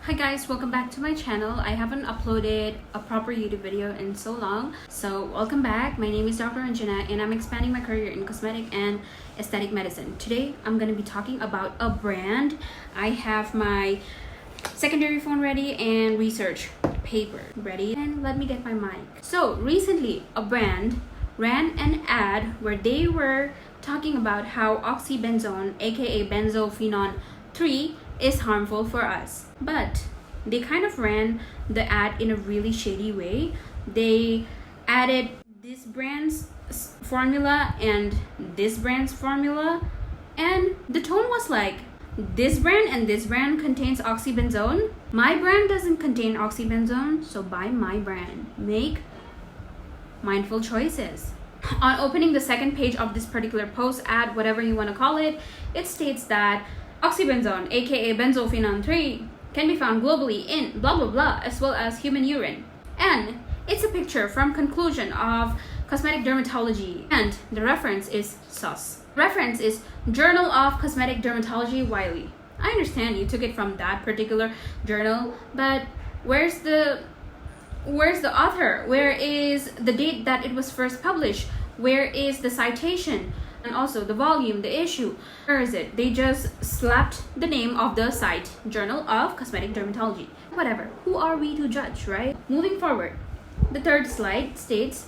Hi guys, welcome back to my channel. I haven't uploaded a proper YouTube video in so long, so welcome back. My name is Dr. Anjana and I'm expanding my career in cosmetic and aesthetic medicine. Today I'm going to be talking about a brand. I have my secondary phone ready and research paper ready, and let me get my mic. So recently a brand ran an ad where they were talking about how oxybenzone, aka Benzophenone 3, is harmful for us. But they kind of ran the ad in a really shady way. They added this brand's formula and this brand's formula, and the tone was like, this brand and this brand contains oxybenzone. My brand doesn't contain oxybenzone, so buy my brand. Make mindful choices. On opening the second page of this particular post, ad, whatever you want to call it, it states that oxybenzone, aka Benzophenone 3, can be found globally in blah blah blah, as well as human urine. And it's a picture from Conclusion of Cosmetic Dermatology, and the reference is sus. Reference is Journal of Cosmetic Dermatology Wiley. I understand you took it from that particular journal, but where's the author? Where is the date that it was first published? Where is the citation? And also the volume, the issue. Where is it? They just slapped the name of the site, Journal of Cosmetic Dermatology. Whatever. Who are we to judge, right? Moving forward, the third slide states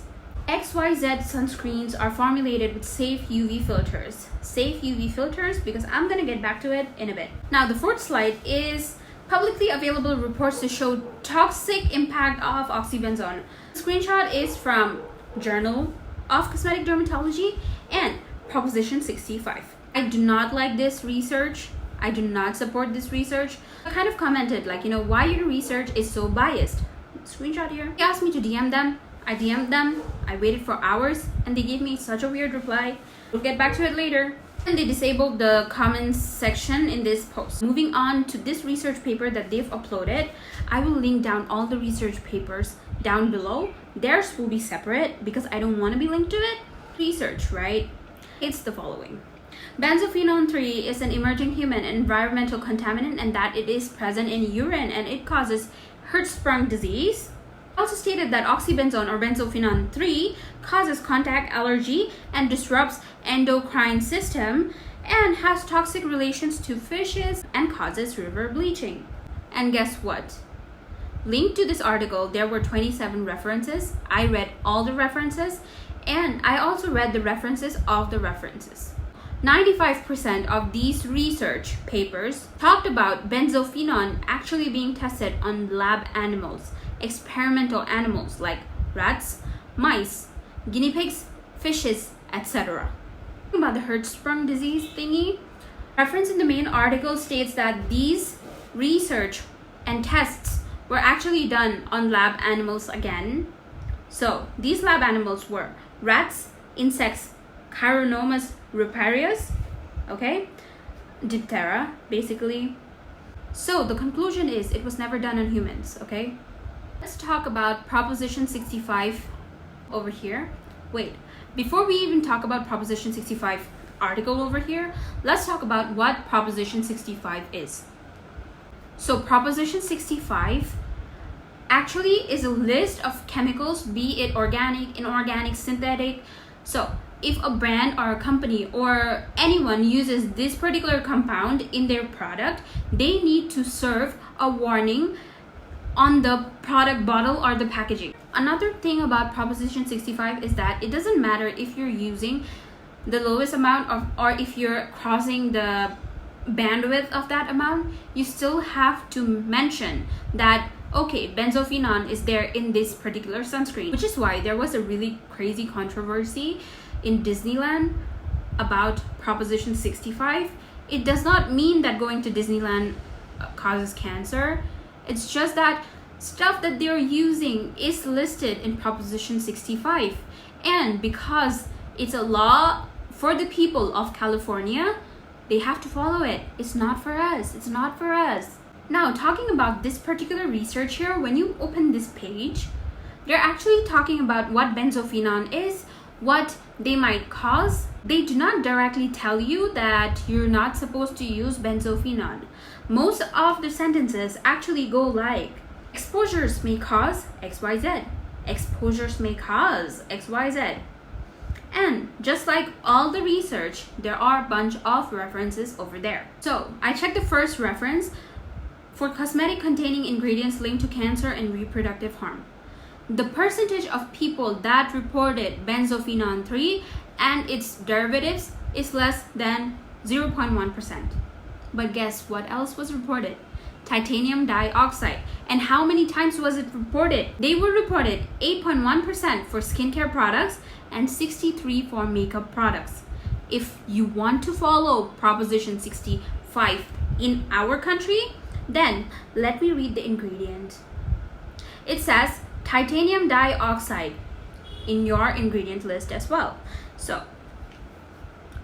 XYZ sunscreens are formulated with safe UV filters. Safe UV filters, because I'm gonna get back to it in a bit. Now the fourth slide is publicly available reports to show toxic impact of oxybenzone. The screenshot is from Journal of Cosmetic Dermatology and Proposition 65. I do not like this research. I do not support this research. I kind of commented like, why your research is so biased. Screenshot here. They asked me to DM them. I DM'd them. I waited for hours and they gave me such a weird reply. We'll get back to it later. And they disabled the comments section in this post. Moving on to this research paper that they've uploaded, I will link down all the research papers down below. Theirs will be separate because I don't want to be linked to it. Research, right? It's the following. Benzophenone 3 is an emerging human environmental contaminant, and that it is present in urine and it causes Hirschsprung disease. Also stated that oxybenzone or Benzophenone 3 causes contact allergy and disrupts endocrine system and has toxic relations to fishes and causes river bleaching. And guess what? Linked to this article, there were 27 references. I read all the references and I also read the references of the references. 95% of these research papers talked about benzophenone actually being tested on lab animals, experimental animals like rats, mice, guinea pigs, fishes, etc. About the Hirschsprung disease thingy, reference in the main article states that these research and tests were actually done on lab animals again. So these lab animals were rats, insects, Chironomus riparius, okay, Diptera basically. So the conclusion is it was never done on humans, okay. Let's talk about Proposition 65 over here. Wait, before we even talk about Proposition 65 article over here, let's talk about what Proposition 65 is. So Proposition 65 actually is a list of chemicals, be it organic, inorganic, synthetic. So if a brand or a company or anyone uses this particular compound in their product, they need to serve a warning on the product bottle or the packaging. Another thing about Proposition 65 is that it doesn't matter if you're using the lowest amount of, or if you're crossing the bandwidth of that amount, you still have to mention that okay, benzophenone is there in this particular sunscreen, which is why there was a really crazy controversy in Disneyland about Proposition 65. It does not mean that going to Disneyland causes cancer. It's just that stuff that they're using is listed in Proposition 65. And because it's a law for the people of California, they have to follow it. It's not for us. It's not for us. Now, talking about this particular research here, when you open this page, they're actually talking about what benzophenone is, what they might cause. They do not directly tell you that you're not supposed to use benzophenone. Most of the sentences actually go like, exposures may cause XYZ. Exposures may cause XYZ. And just like all the research, there are a bunch of references over there. So I checked the first reference for cosmetic containing ingredients linked to cancer and reproductive harm. The percentage of people that reported benzophenone 3 and its derivatives is less than 0.1%. But guess what else was reported? Titanium dioxide. And how many times was it reported? They were reported 8.1% for skincare products and 63% for makeup products. If you want to follow Proposition 65 in our country, then let me read the ingredient. It says titanium dioxide in your ingredient list as well. So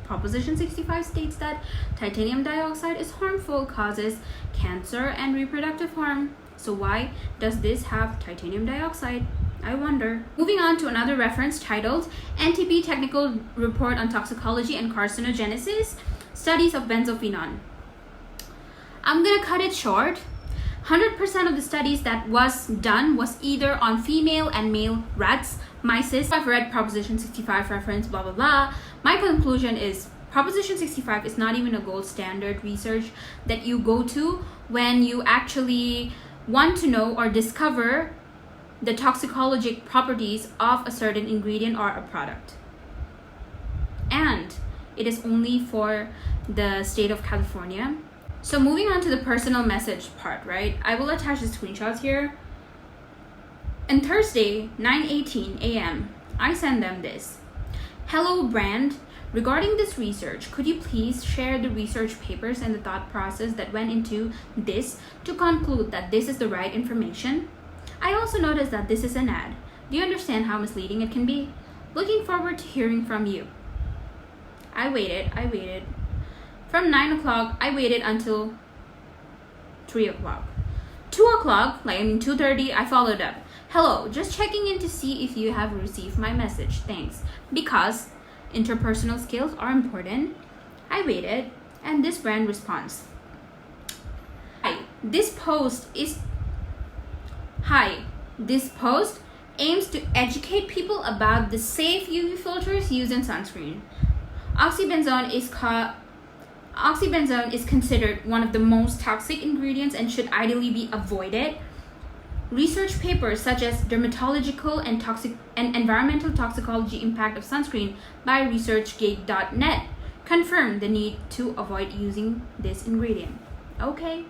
Proposition 65 states that titanium dioxide is harmful, causes cancer and reproductive harm. So why does this have titanium dioxide? I wonder. Moving on to another reference titled NTP Technical Report on Toxicology and Carcinogenesis, Studies of Benzophenone. I'm gonna cut it short. 100% of the studies that was done was either on female and male rats, mice. I've read Proposition 65 reference, blah, blah, blah. My conclusion is Proposition 65 is not even a gold standard research that you go to when you actually want to know or discover the toxicologic properties of a certain ingredient or a product. And it is only for the state of California. So moving on to the personal message part, right? I will attach the screenshots here. On Thursday, 9:18 a.m., I send them this. Hello brand, regarding this research, could you please share the research papers and the thought process that went into this to conclude that this is the right information? I also noticed that this is an ad. Do you understand how misleading it can be? Looking forward to hearing from you. I waited. From 9 o'clock, I waited until 3 o'clock. 2 o'clock, 2:30, I followed up. Hello, just checking in to see if you have received my message. Thanks. Because interpersonal skills are important. I waited, and this brand responds. Hi, this post aims to educate people about the safe UV filters used in sunscreen. Oxybenzone is considered one of the most toxic ingredients and should ideally be avoided. Research papers such as Dermatological and Environmental Toxicology Impact of Sunscreen by ResearchGate.net confirm the need to avoid using this ingredient. Okay.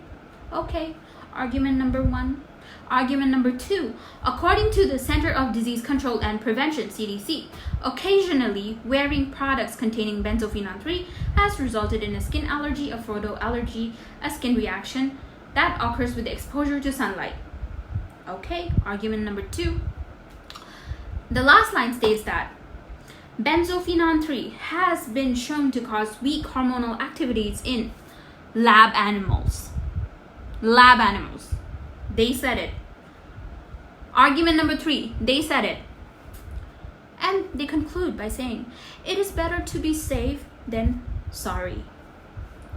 Argument number 1. Argument number 2. According to the Center of Disease Control and Prevention, CDC, occasionally wearing products containing benzophenone 3 has resulted in a skin allergy, a photoallergy, a skin reaction that occurs with exposure to sunlight. Okay, argument number 2. The last line states that benzophenone 3 has been shown to cause weak hormonal activities in lab animals. They said it. Argument number 3, they said it. And they conclude by saying, it is better to be safe than sorry.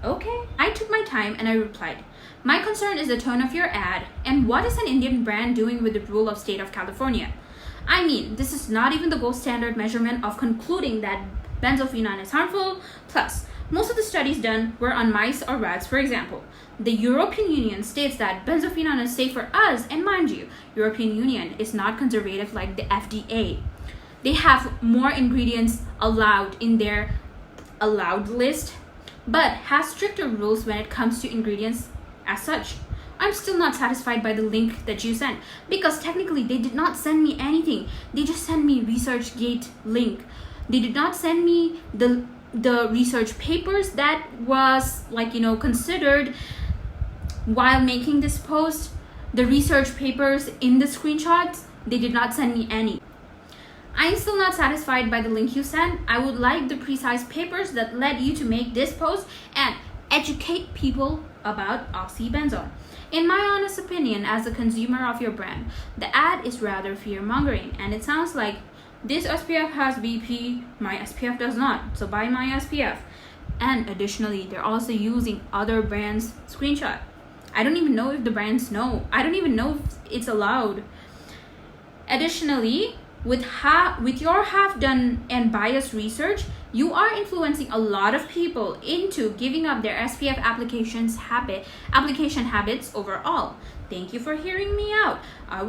Okay. I took my time and I replied, my concern is the tone of your ad and what is an Indian brand doing with the rule of state of California? I mean, this is not even the gold standard measurement of concluding that benzophenone is harmful. Plus, most of the studies done were on mice or rats, for example. The European Union states that benzophenone is safe for us, and mind you, European Union is not conservative like the FDA. They have more ingredients allowed in their allowed list, but has stricter rules when it comes to ingredients as such. I'm still not satisfied by the link that you sent because technically they did not send me anything. They just sent me ResearchGate link. They did not send me the research papers that was considered while making this post. The research papers in the screenshots, they did not send me any. I'm still not satisfied by the link you sent. I would like the precise papers that led you to make this post and educate people about oxybenzone. In my honest opinion, as a consumer of your brand, the ad is rather fear-mongering and it sounds like this SPF has BP, my SPF does not, so buy my SPF. And additionally, they're also using other brands' screenshot. I don't even know if the brands know. I don't even know if it's allowed. Additionally, with your half-done and biased research, you are influencing a lot of people into giving up their SPF application habits overall. Thank you for hearing me out. I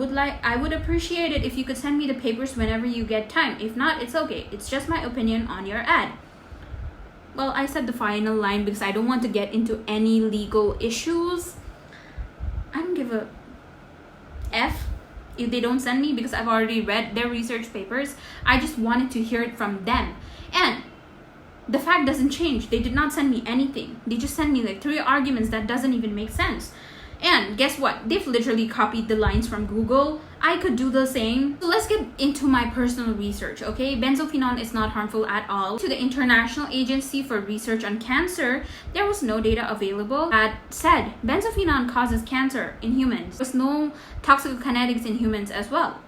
would appreciate it if you could send me the papers whenever you get time. If not, it's okay. It's just my opinion on your ad. Well, I said the final line because I don't want to get into any legal issues. I don't give a F if they don't send me, because I've already read their research papers. I just wanted to hear it from them. And the fact doesn't change. They did not send me anything. They just sent me like 3 arguments that doesn't even make sense. And guess what? They've literally copied the lines from Google. I could do the same. So let's get into my personal research, okay? Benzophenone is not harmful at all. To the International Agency for Research on Cancer, there was no data available that said benzophenone causes cancer in humans. There was no toxicokinetics in humans as well.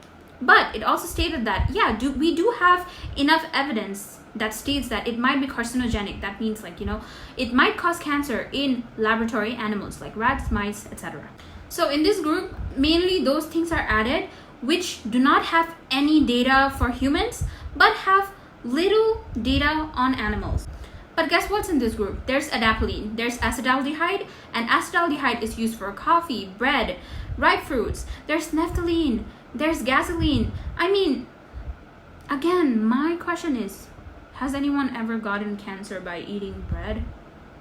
But it also stated that, yeah, we do have enough evidence that states that it might be carcinogenic. That means, like, you know, it might cause cancer in laboratory animals like rats, mice, etc. So in this group, mainly those things are added which do not have any data for humans but have little data on animals. But guess what's in this group? There's adapalene, there's acetaldehyde, and acetaldehyde is used for coffee, bread, ripe fruits. There's naphthalene, there's gasoline. I mean, again, my question is, has anyone ever gotten cancer by eating bread?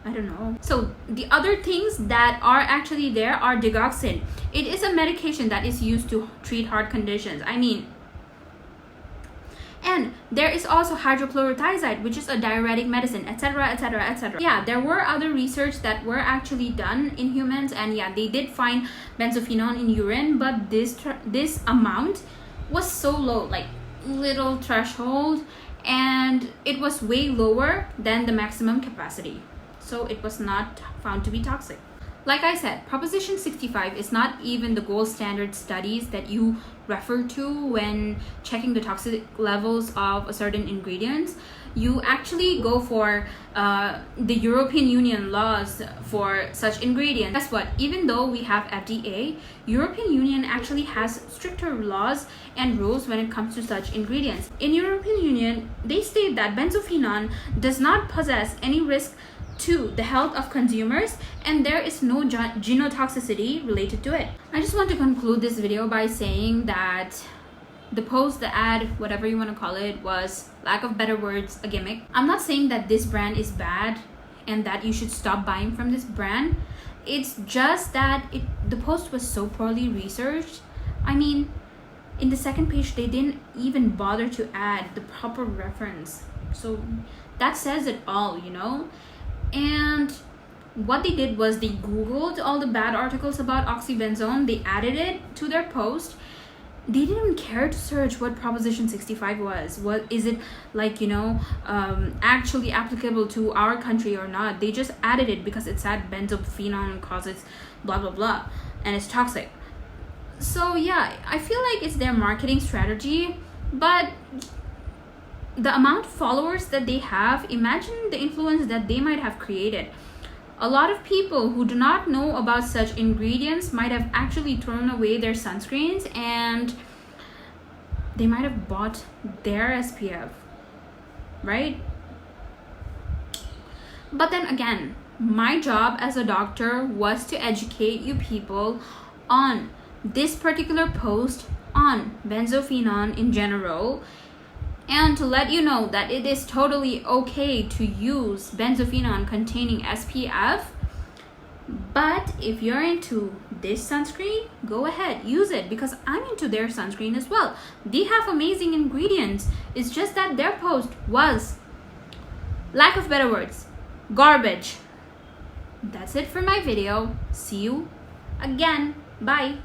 I don't know. So the other things that are actually there are digoxin. It is a medication that is used to treat heart conditions. I mean, and there is also hydrochlorothiazide, which is a diuretic medicine, etc., etc., etc. Yeah, there were other research that were actually done in humans, and yeah, they did find benzophenone in urine, but this amount was so low, like little threshold, and it was way lower than the maximum capacity, so it was not found to be toxic. Like I said, Proposition 65 is not even the gold standard studies that you refer to when checking the toxic levels of a certain ingredients. You actually go for the European Union laws for such ingredients. Guess what? Even though we have FDA, European Union actually has stricter laws and rules when it comes to such ingredients. In European Union, they state that benzophenone does not possess any risk to the health of consumers, and there is no genotoxicity related to it. I just want to conclude this video by saying that the post, the ad, whatever you want to call it, was, lack of better words, a gimmick. I'm not saying that this brand is bad and that you should stop buying from this brand. It's just that the post was so poorly researched. I mean, in the second page, they didn't even bother to add the proper reference. So that says it all, you know? And what they did was they Googled all the bad articles about oxybenzone, they added it to their post. They didn't even care to search what Proposition 65 was. What is it, like, you know, actually applicable to our country or not. They just added it because it said benzophenone causes blah blah blah and it's toxic. So yeah, I feel like it's their marketing strategy, but the amount of followers that they have, imagine the influence that they might have created. A lot of people who do not know about such ingredients might have actually thrown away their sunscreens, and they might have bought their SPF, right? But then again, my job as a doctor was to educate you people on this particular post on benzophenone in general, and to let you know that it is totally okay to use benzophenone containing SPF. But if you're into this sunscreen, go ahead, use it, because I'm into their sunscreen as well. They have amazing ingredients. It's just that their post was, lack of better words, garbage. That's it for my video. See you again. Bye.